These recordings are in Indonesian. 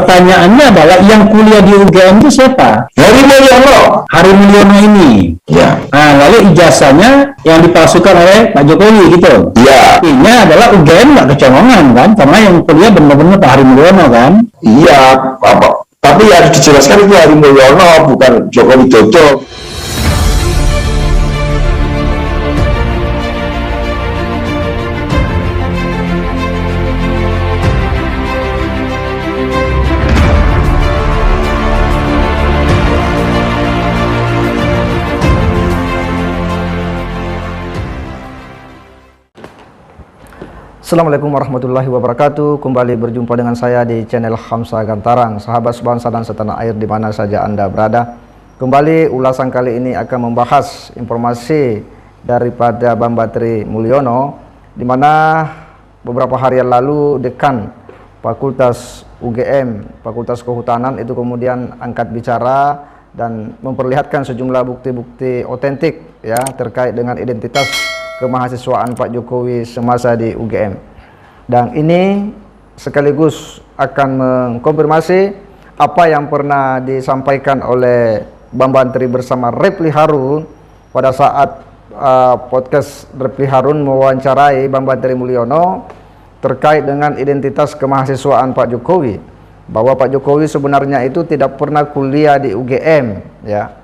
Pertanyaannya adalah yang kuliah di UGM itu siapa? Hari Mulyono. Hari Mulyono ini. Ya. Nah, lalu ijazahnya yang dipalsukan oleh Pak Jokowi gitu. Iya. Artinya adalah UGM nggak kecolongan kan? Karena yang kuliah benar-benar Pak Hari Mulyono kan? Iya, tapi harus dijelaskan itu Hari Mulyono, bukan Joko Widodo. Assalamualaikum warahmatullahi wabarakatuh. Kembali berjumpa dengan saya di channel Hamzah Gantarang. Sahabat sebangsa dan setanah air di mana saja Anda berada. Kembali ulasan kali ini akan membahas informasi daripada Bambang Tri Mulyono, di mana beberapa hari yang lalu dekan Fakultas UGM, Fakultas Kehutanan itu kemudian angkat bicara dan memperlihatkan sejumlah bukti-bukti otentik ya terkait dengan identitas kemahasiswaan Pak Jokowi semasa di UGM. Dan ini sekaligus akan mengkonfirmasi apa yang pernah disampaikan oleh Bambang Tri bersama Refli Harun pada saat podcast Refli Harun mewawancarai Bambang Tri Mulyono terkait dengan identitas kemahasiswaan Pak Jokowi, bahwa Pak Jokowi sebenarnya itu tidak pernah kuliah di UGM ya,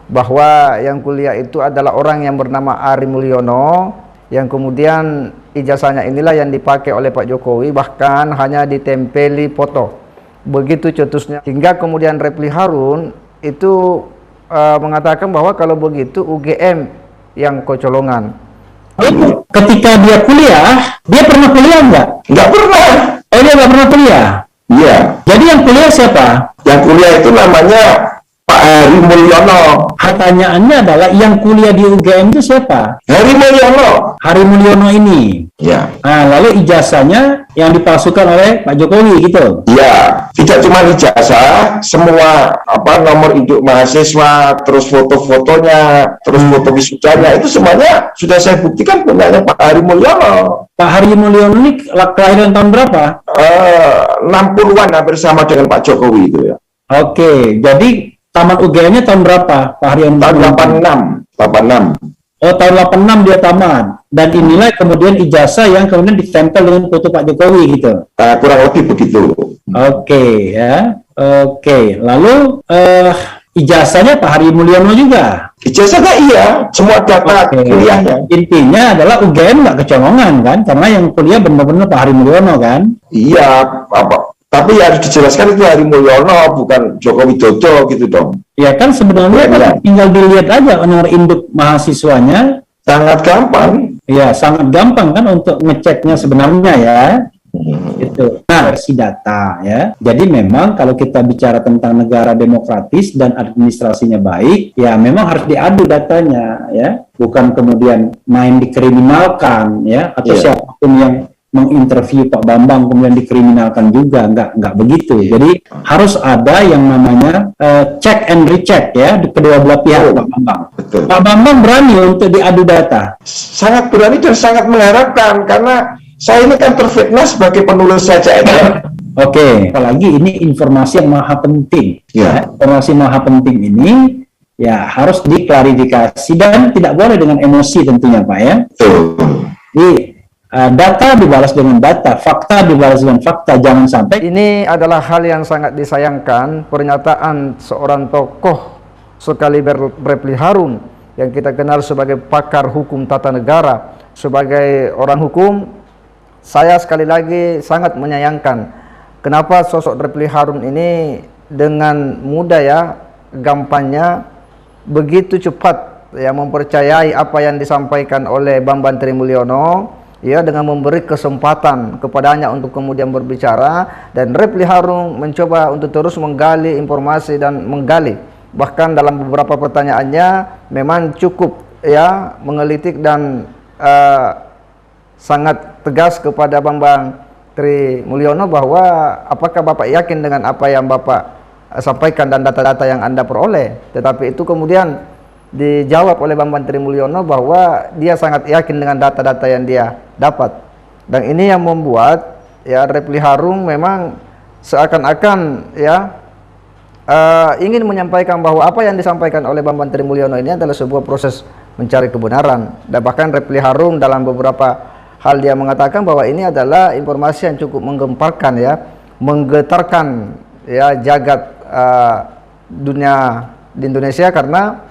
bahwa yang kuliah itu adalah orang yang bernama Hari Mulyono, yang kemudian ijazahnya inilah yang dipakai oleh Pak Jokowi, bahkan hanya ditempeli foto. Begitu cetusnya, hingga kemudian Refli Harun itu mengatakan bahwa kalau begitu UGM yang kecolongan. Ketika dia kuliah, dia pernah kuliah nggak? Nggak pernah. Oh, dia nggak pernah kuliah? Iya. Jadi yang kuliah siapa? Yang kuliah itu namanya Pak Hari Mulyono. Pertanyaannya adalah yang kuliah di UGM itu siapa? Hari Mulyono. Hari Mulyono ini. Ya. Nah, lalu ijazahnya yang dipalsukan oleh Pak Jokowi gitu. Ya, tidak cuma ijazah, semua nomor induk mahasiswa, terus foto-fotonya, terus foto wisudanya, itu semuanya sudah saya buktikan punyanya Pak Hari Mulyono. Pak Hari Mulyono ini kelahiran tahun berapa? 60-an, hampir sama dengan Pak Jokowi itu ya. Oke, jadi tamat UGM-nya tahun berapa, Pak Hari Mulyono? Tahun 86. Oh, tahun 86 dia tamat. Dan inilah kemudian ijazah yang kemudian ditempel dengan foto Pak Jokowi gitu. Kurang lebih begitu. Oke, ya. Oke, lalu ijazahnya Pak Hari Mulyono juga? Ijazahnya iya, semua data kuliahnya. Intinya adalah UGM nggak kecolongan kan? Karena yang kuliah benar-benar Pak Hari Mulyono kan? Iya, tapi harus dijelaskan itu Hari Mulyono, bukan Joko Widodo gitu dong. Ya kan sebenarnya kan tinggal dilihat aja nomor induk mahasiswanya. Sangat gampang. Ya, sangat gampang kan untuk ngeceknya sebenarnya ya. Itu. Nah, versi data ya. Jadi memang kalau kita bicara tentang negara demokratis dan administrasinya baik, ya memang harus diadu datanya ya. Bukan kemudian main dikriminalkan ya, atau siapapun yang menginterview Pak Bambang kemudian dikriminalkan juga, nggak begitu. Jadi harus ada yang namanya check and recheck ya di kedua belah pihak. Pak Bambang. Betul. Pak Bambang berani untuk diadu data. Sangat berani dan sangat mengharapkan, karena saya ini kan terfitnah sebagai penulis saja. Oke, apalagi ini informasi yang maha penting. Ya. Informasi maha penting ini ya harus diklarifikasi dan tidak boleh dengan emosi tentunya Pak ya. Betul. Jadi data dibalas dengan data, fakta dibalas dengan fakta, jangan sampai. Ini adalah hal yang sangat disayangkan, pernyataan seorang tokoh sekaliber Refli Harun yang kita kenal sebagai pakar hukum tata negara, sebagai orang hukum. Saya sekali lagi sangat menyayangkan kenapa sosok Refli Harun ini dengan mudah ya, gampangnya begitu cepat ya mempercayai apa yang disampaikan oleh Bambang Tri Mulyono ya, dengan memberi kesempatan kepadanya untuk kemudian berbicara, dan Refli Harun mencoba untuk terus menggali informasi dan menggali, bahkan dalam beberapa pertanyaannya memang cukup ya menggelitik dan sangat tegas kepada Bambang Tri Mulyono bahwa apakah Bapak yakin dengan apa yang Bapak sampaikan dan data-data yang Anda peroleh. Tetapi itu kemudian dijawab oleh Bambang Tri Mulyono bahwa dia sangat yakin dengan data-data yang dia dapat. Dan ini yang membuat ya Refli Harun memang seakan-akan ya ingin menyampaikan bahwa apa yang disampaikan oleh Bambang Trimulyono ini adalah sebuah proses mencari kebenaran. Dan bahkan Refli Harun dalam beberapa hal dia mengatakan bahwa ini adalah informasi yang cukup menggemparkan ya, menggetarkan ya jagat dunia di Indonesia, karena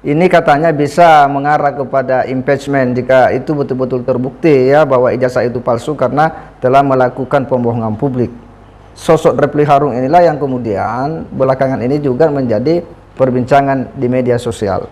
ini katanya bisa mengarah kepada impeachment jika itu betul-betul terbukti ya bahwa ijazah itu palsu karena telah melakukan pembohongan publik. Sosok Refli Harun inilah yang kemudian belakangan ini juga menjadi perbincangan di media sosial.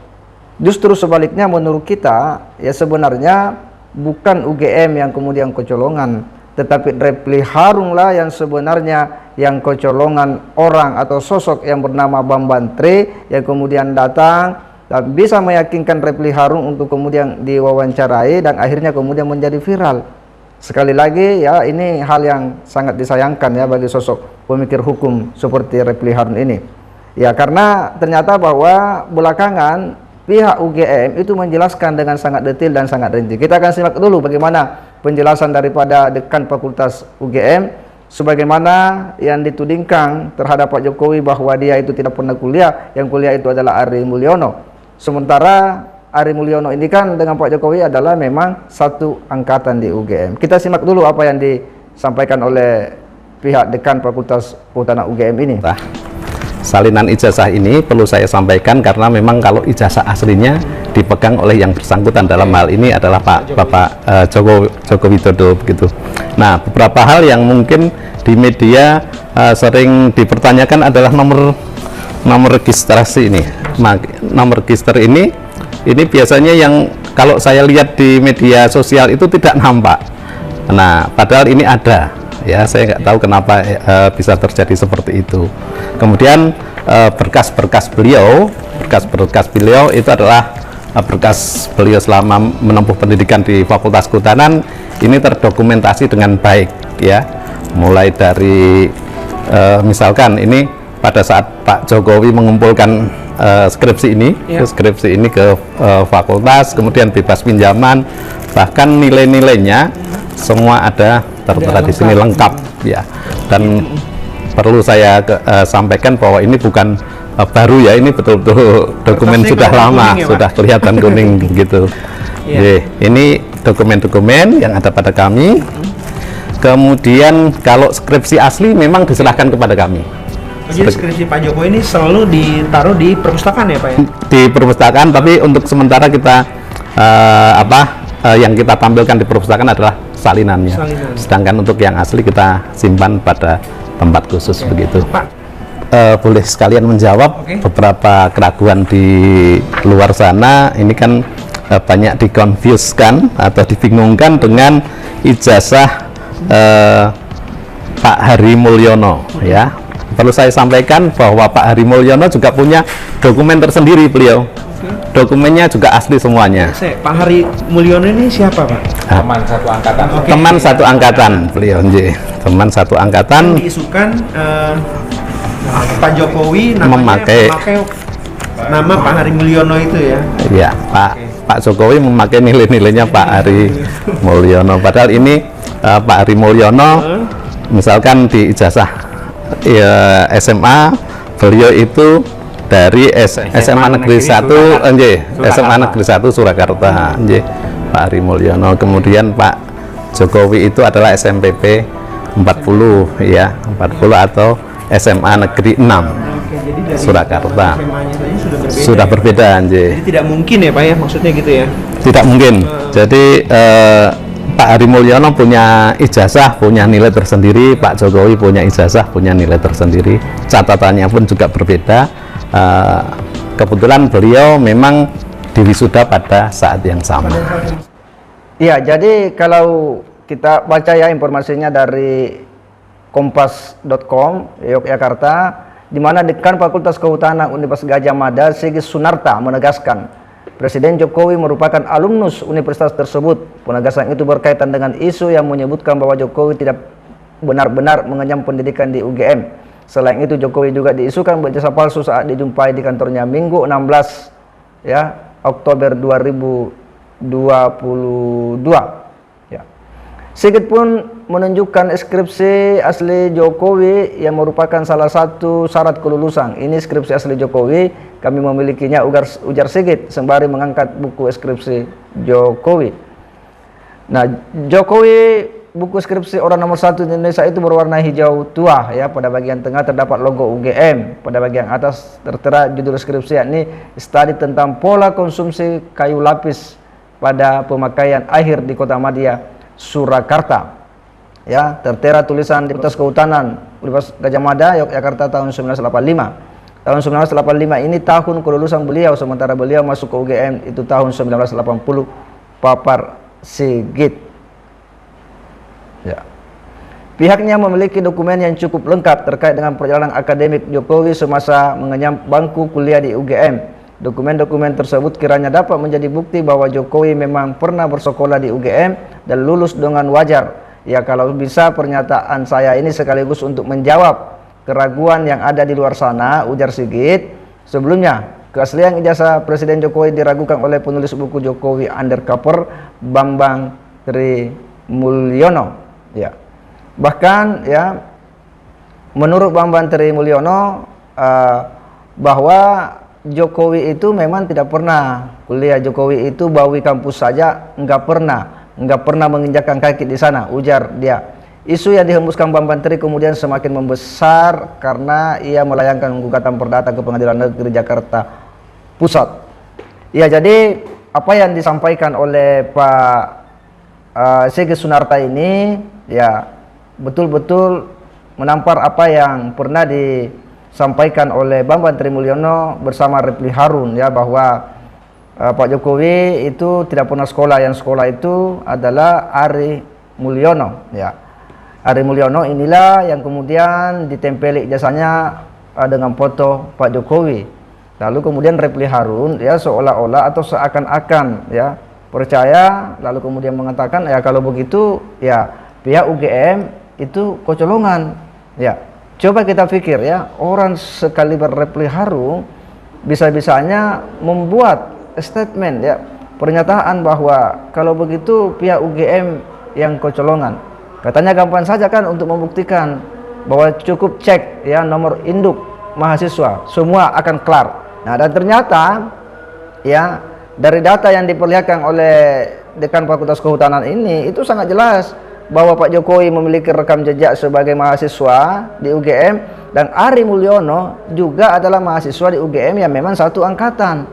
Justru sebaliknya menurut kita ya, sebenarnya bukan UGM yang kemudian kecolongan, tetapi Refli Harun lah yang sebenarnya yang kecolongan orang atau sosok yang bernama Bambang Tri yang kemudian datang dan bisa meyakinkan Refli Harun untuk kemudian diwawancarai dan akhirnya kemudian menjadi viral. Sekali lagi ya, ini hal yang sangat disayangkan ya bagi sosok pemikir hukum seperti Refli Harun ini. Ya, karena ternyata bahwa belakangan pihak UGM itu menjelaskan dengan sangat detail dan sangat rinci. Kita akan simak dulu bagaimana penjelasan daripada Dekan Fakultas UGM sebagaimana yang ditudingkan terhadap Pak Jokowi bahwa dia itu tidak pernah kuliah, yang kuliah itu adalah Ari Mulyono. Sementara Ari Mulyono ini kan dengan Pak Jokowi adalah memang satu angkatan di UGM. Kita simak dulu apa yang disampaikan oleh pihak Dekan Fakultas Kehutanan UGM ini. Salinan ijazah ini perlu saya sampaikan karena memang kalau ijazah aslinya dipegang oleh yang bersangkutan dalam hal ini adalah Bapak Joko Widodo begitu. Nah, beberapa hal yang mungkin di media sering dipertanyakan adalah nomor registrasi ini. Nomor register ini biasanya yang kalau saya lihat di media sosial itu tidak nampak. Nah, padahal ini ada. Ya, saya nggak tahu kenapa bisa terjadi seperti itu. Kemudian berkas-berkas beliau itu adalah berkas beliau selama menempuh pendidikan di Fakultas Kehutanan ini terdokumentasi dengan baik ya. Mulai dari misalkan ini pada saat Pak Jokowi mengumpulkan skripsi ini ke fakultas, kemudian bebas pinjaman, bahkan nilai-nilainya semua ada tertera di sini lengkap ya. Dan perlu saya sampaikan bahwa ini bukan baru ya, ini betul-betul dokumen sudah lama, ya, sudah kelihatan kuning gitu. Ya. Ini dokumen-dokumen yang ada pada kami. Kemudian kalau skripsi asli memang diserahkan kepada kami. Jadi skripsi Pak Jokowi ini selalu ditaruh di perpustakaan ya Pak ya? Di perpustakaan, tapi untuk sementara kita yang kita tampilkan di perpustakaan adalah salinannya. Sedangkan untuk yang asli kita simpan pada tempat khusus begitu. Pak, boleh sekalian menjawab beberapa keraguan di luar sana. Ini kan banyak dikonfuskan atau dibingungkan dengan ijazah Pak Hari Mulyono ya. Perlu saya sampaikan bahwa Pak Hari Mulyono juga punya dokumen tersendiri beliau. Dokumennya juga asli semuanya. Pak Hari Mulyono ini siapa Pak? Teman satu angkatan. Teman satu angkatan beliau, teman satu angkatan. Yang diisukan Pak Jokowi memakai nama Pak Hari Mulyono itu ya? Iya, Pak Jokowi memakai nilai-nilainya Pak Hari Mulyono. Padahal ini Pak Hari Mulyono, misalkan di ijazah SMA beliau itu dari SMA Negeri 1 SMA Negeri 1 Surakarta Pak Hari Mulyono. Kemudian Pak Jokowi itu adalah SMPP 40 ya, 40 atau SMA Negeri 6 Surakarta. Sudah berbeda. Jadi tidak mungkin ya Pak ya, maksudnya gitu ya? Tidak mungkin. Jadi Pak Hari Mulyono punya ijazah, punya nilai tersendiri. Pak Jokowi punya ijazah, punya nilai tersendiri. Catatannya pun juga berbeda. Kebetulan beliau memang diwisuda pada saat yang sama. Iya, jadi kalau kita baca ya informasinya dari kompas.com Yogyakarta, di mana Dekan Fakultas Kehutanan Universitas Gadjah Mada Sigis Sunarta menegaskan Presiden Jokowi merupakan alumnus universitas tersebut. Penegasan itu berkaitan dengan isu yang menyebutkan bahwa Jokowi tidak benar-benar mengenyam pendidikan di UGM. Selain itu, Jokowi juga diisukan berjasa palsu saat dijumpai di kantornya Minggu 16 ya, Oktober 2022. Ya. Sigit pun menunjukkan skripsi asli Jokowi yang merupakan salah satu syarat kelulusan. Ini skripsi asli Jokowi, kami memilikinya, ujar Sigit sembari mengangkat buku skripsi Jokowi. Nah, Jokowi, buku skripsi orang nomor 1 di Indonesia itu berwarna hijau tua ya. Pada bagian tengah terdapat logo UGM. Pada bagian atas tertera judul skripsi, yakni studi tentang pola konsumsi kayu lapis pada pemakaian air di Kota Madia, Surakarta. Ya, tertera tulisan di Fakultas Kehutanan Universitas Gadjah Mada, Yogyakarta tahun 1985. Tahun 1985 ini tahun kelulusan beliau, sementara beliau masuk ke UGM itu tahun 1980, papar Sigit. Ya. Pihaknya memiliki dokumen yang cukup lengkap terkait dengan perjalanan akademik Jokowi semasa mengenyam bangku kuliah di UGM. Dokumen-dokumen tersebut kiranya dapat menjadi bukti bahwa Jokowi memang pernah bersekolah di UGM dan lulus dengan wajar. Ya, kalau bisa pernyataan saya ini sekaligus untuk menjawab keraguan yang ada di luar sana, ujar Sigit. Sebelumnya, keaslian ijazah Presiden Jokowi diragukan oleh penulis buku Jokowi Undercover, Bambang Trimulyono. Ya. Bahkan ya, menurut Bambang Trimulyono bahwa Jokowi itu memang tidak pernah kuliah. Jokowi itu bawi kampus saja, nggak pernah menginjakkan kaki di sana, ujar dia. Isu yang dihembuskan Bambang Tri kemudian semakin membesar karena ia melayangkan gugatan perdata ke Pengadilan Negeri Jakarta Pusat. Ya, jadi apa yang disampaikan oleh Pak Sigit Sunarta ini ya betul-betul menampar apa yang pernah disampaikan oleh Bambang Trimulyono bersama Refli Harun ya, bahwa Pak Jokowi itu tidak pernah sekolah, yang sekolah itu adalah Ari Mulyono ya. Ari Mulyono inilah yang kemudian ditempeli ijazahnya dengan foto Pak Jokowi. Lalu kemudian Refli Harun ya seolah-olah atau seakan-akan ya percaya, lalu kemudian mengatakan ya kalau begitu ya pihak UGM itu kecolongan ya. Coba kita pikir ya, orang sekaliber Refli Harun bisa-bisanya membuat statement ya, pernyataan bahwa kalau begitu pihak UGM yang kecolongan. Katanya gampang saja kan untuk membuktikan bahwa cukup cek ya nomor induk mahasiswa, semua akan kelar. Nah, dan ternyata ya dari data yang diperlihatkan oleh Dekan Fakultas Kehutanan ini itu sangat jelas bahwa Pak Jokowi memiliki rekam jejak sebagai mahasiswa di UGM, dan Ari Mulyono juga adalah mahasiswa di UGM yang memang satu angkatan.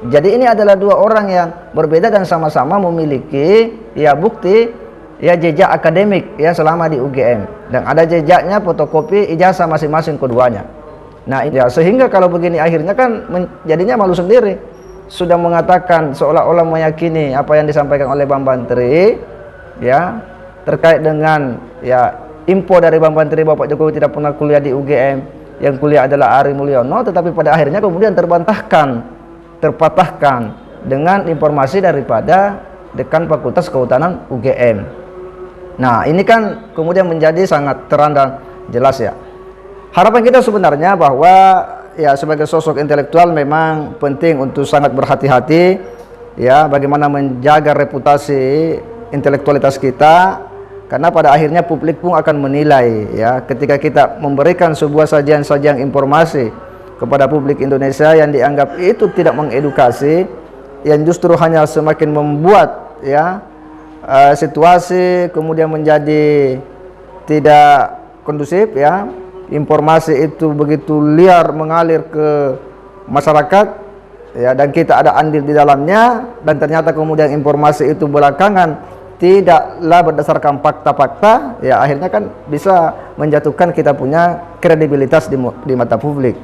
Jadi ini adalah dua orang yang berbeda dan sama-sama memiliki ya bukti ya jejak akademik ya selama di UGM, dan ada jejaknya fotokopi ijazah masing-masing keduanya. Nah ya, sehingga kalau begini akhirnya kan jadinya malu sendiri, sudah mengatakan seolah-olah meyakini apa yang disampaikan oleh Bambang Tri ya terkait dengan ya info dari Bambang Tri bahwa Pak Jokowi tidak pernah kuliah di UGM, yang kuliah adalah Ari Mulyono, tetapi pada akhirnya kemudian terpatahkan dengan informasi daripada Dekan Fakultas Kehutanan UGM. Nah, ini kan kemudian menjadi sangat terang dan jelas ya. Harapan kita sebenarnya bahwa ya sebagai sosok intelektual memang penting untuk sangat berhati-hati ya bagaimana menjaga reputasi intelektualitas kita, karena pada akhirnya publik pun akan menilai ya ketika kita memberikan sebuah sajian-sajian informasi kepada publik Indonesia yang dianggap itu tidak mengedukasi, yang justru hanya semakin membuat ya situasi kemudian menjadi tidak kondusif ya. Informasi itu begitu liar mengalir ke masyarakat ya, dan kita ada andil di dalamnya, dan ternyata kemudian informasi itu belakangan tidaklah berdasarkan fakta-fakta ya, akhirnya kan bisa menjatuhkan kita punya kredibilitas di mata publik.